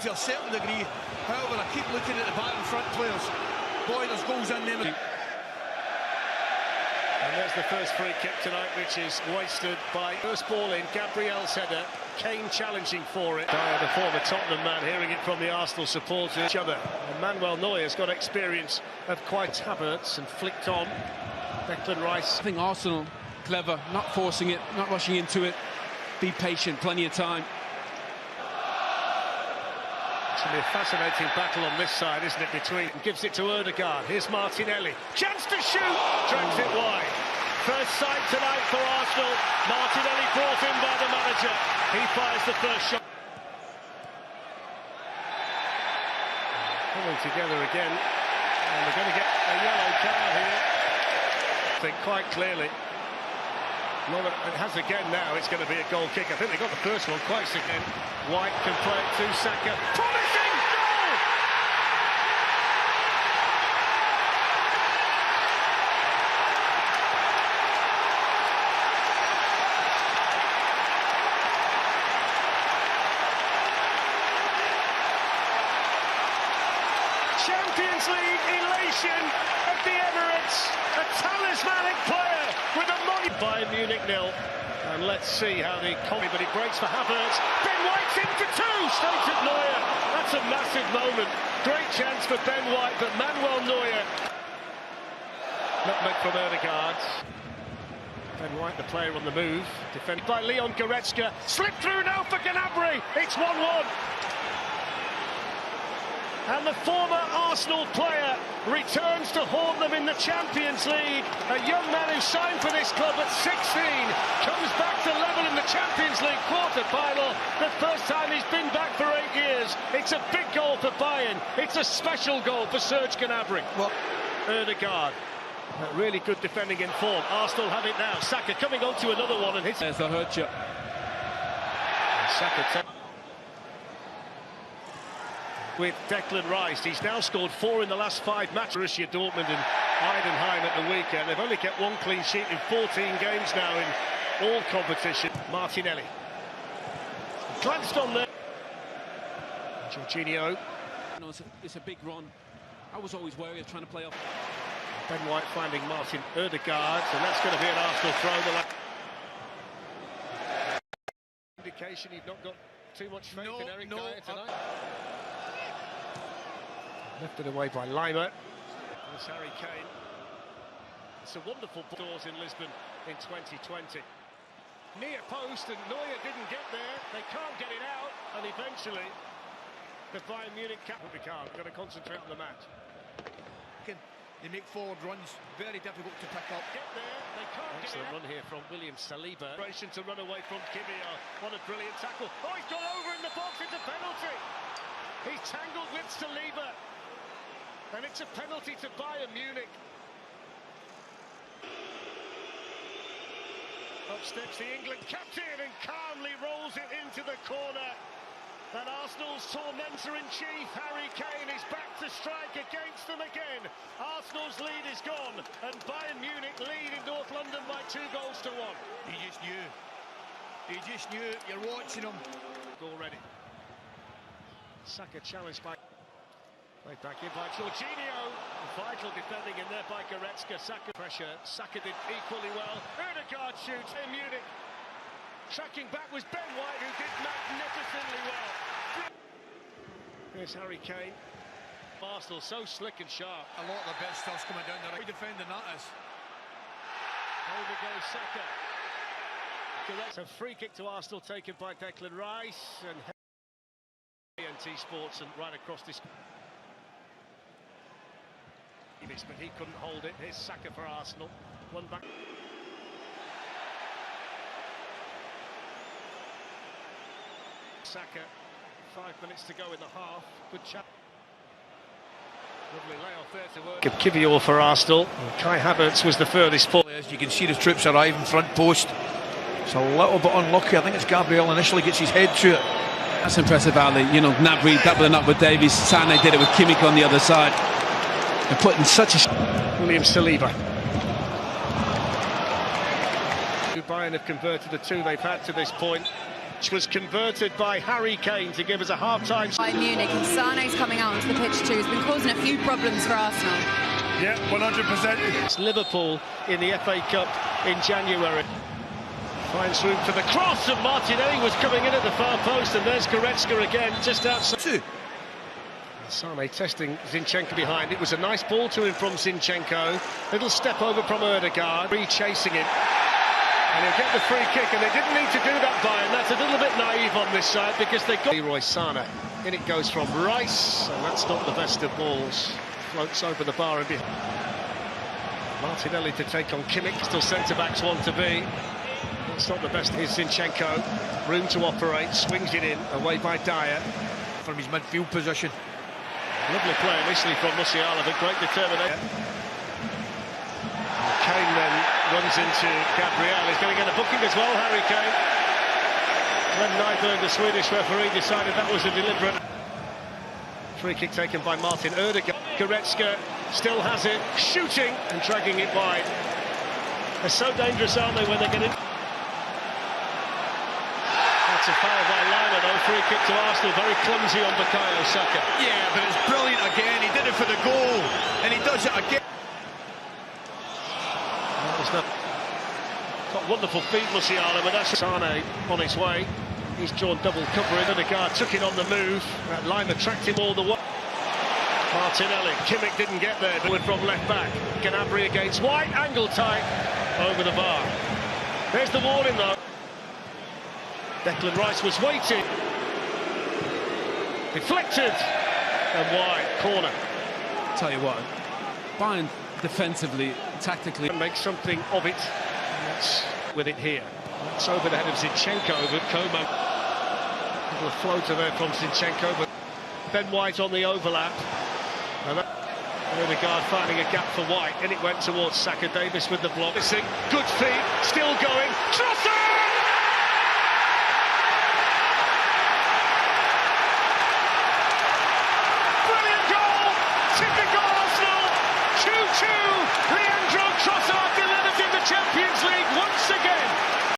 To a certain degree, however, I keep looking at the back and front players. Boy, there's goals in them. And there's the first free kick tonight, which is wasted by first ball in, Gabriel's header. Kane challenging for it. Dyer, the former Tottenham man, hearing it from the Arsenal supporters. Each other. And Manuel Neuer's got experience of quite Havertz and flicked on. Declan Rice. I think Arsenal, clever, not forcing it, not rushing into it. Be patient, plenty of time. It's going to be a fascinating battle on this side, isn't it, between... Gives it to Ødegaard. Here's Martinelli. Chance to shoot! Drags it wide. First sight tonight for Arsenal. Martinelli brought in by the manager. He fires the first shot. Pulling together again. And they're going to get a yellow card here. I think quite clearly. Well, it has again now, it's going to be a goal kick. I think they got the first one quite again. White can play it to Saka. Promising goal! Champions League elation at the Emirates. A talismanic player with a Bayern Munich 0, and let's see how the but he breaks for Havertz. Ben White's into two, straight at Neuer. That's a massive moment. Great chance for Ben White, but Manuel Neuer. Nutmeg from Ødegaard. Ben White, the player on the move, defended by Leon Goretzka. Slip through now for Gnabry. It's 1-1. And the former Arsenal player returns to haunt them in the Champions League. A young man who signed for this club at 16 comes back to level in the Champions League quarter-final. The first time he's been back for 8 years. It's a big goal for Bayern. It's a special goal for Serge Gnabry. Well, Ødegaard, really good defending in form. Arsenal have it now. Saka coming on to another one and hits. Yes, I heard you. Saka with Declan Rice. He's now scored 4 in the last 5 matches. Borussia Dortmund and Heidenheim at the weekend. They've only kept 1 clean sheet in 14 games now in all competition. Martinelli. Glanced on there. Jorginho. It's a big run. I was always wary of trying to play off. Ben White finding Martin Ødegaard, and that's going to be an Arsenal throw. Indication you've not got too much faith in Eric Dyer tonight. Lifted away by Lima. There's Harry Kane. It's a wonderful doors in Lisbon in 2020. Near post, and Neuer didn't get there. They can't get it out, and eventually the Bayern Munich we can't. Got to concentrate on the match. They make forward runs, very difficult to pick up. Get there, they can't. Excellent run here from William Saliba. To run away from Kivior. What a brilliant tackle. Oh, he's gone over in the box. It's a penalty. He's tangled with Saliba. And it's a penalty to Bayern Munich. Up steps the England captain and calmly rolls it into the corner. And Arsenal's tormentor-in-chief, Harry Kane, is back to strike against them again. Arsenal's lead is gone, and Bayern Munich lead in North London by 2-1. He just knew. He just knew. You're watching him. Already. Saka challenged by... Played back in by Jorginho. Vital defending in there by Goretzka. Saka pressure. Saka did equally well. Ødegaard shoots in Munich. Tracking back was Ben White, who did magnificently well. Here's Harry Kane. Arsenal so slick and sharp. A lot of the best stuff's coming down there. How defending that is. Over goes Saka. That's a free kick to Arsenal taken by Declan Rice. And TNT Sports and right across this... But he couldn't hold it. Here's Saka for Arsenal. One back. Saka, 5 minutes to go in the half. Good chance. Lovely layoff there to work. Kivior for Arsenal. Kai Havertz was the furthest forward. As you can see, the troops arriving front post. It's a little bit unlucky. I think it's Gabriel initially gets his head through it. That's impressive, Ali. You know, Gnabry doubling up with Davies. Sané did it with Kimmich on the other side. They're putting such a... William Saliba. Bayern have converted the 2 they've had to this point. Which was converted by Harry Kane to give us a half-time. Bayern Munich, and Sane's coming out onto the pitch too. He's been causing a few problems for Arsenal. Yeah, 100%. It's Liverpool in the FA Cup in January. Finds room for the cross, and Martinelli was coming in at the far post, and there's Goretzka again, just outside. Sane testing Zinchenko behind. It was a nice ball to him from Zinchenko. Little step over from Ødegaard. Chasing him. And he'll get the free kick, and they didn't need to do that, Bayern. That's a little bit naive on this side because they got Leroy Sané. In it goes from Rice, and that's not the best of balls. Floats over the bar and behind. Martinelli to take on Kimmich. Still centre-backs want to be. It's not the best. Here's Zinchenko. Room to operate. Swings it in. Away by Dyer. From his midfield position. Lovely play initially from Musiala, but great determination. Kane then runs into Gabriel. He's going to get a booking as well, Harry Kane. When Nyberg, the Swedish referee, decided that was a deliberate free kick taken by Martin Ødegaard. Goretzka still has it, shooting and dragging it wide. They're so dangerous, aren't they, when they get in? That's a foul by Lima, though. Free kick to Arsenal, very clumsy on Bukayo Saka. Yeah, but it's brilliant again. He did it for the goal, and he does it again. Got wonderful feet, Musiala, but that's Sane on his way. He's drawn double cover in. Ødegaard took it on the move. That Lima tracked him all the way. Martinelli, Kimmich didn't get there. But from left back, Gnabry against White, angle tight over the bar. There's the warning though. Declan Rice was waiting. Deflected and wide, corner. Tell you what, Bayern defensively, tactically, Make something of it. That's with it here. It's over the head of Zinchenko, but Coman. Little floater there from Zinchenko, but Ben White on the overlap. And Ødegaard finding a gap for White, and it went towards Saka. Davis with the block. Good feet, still going. Trossard!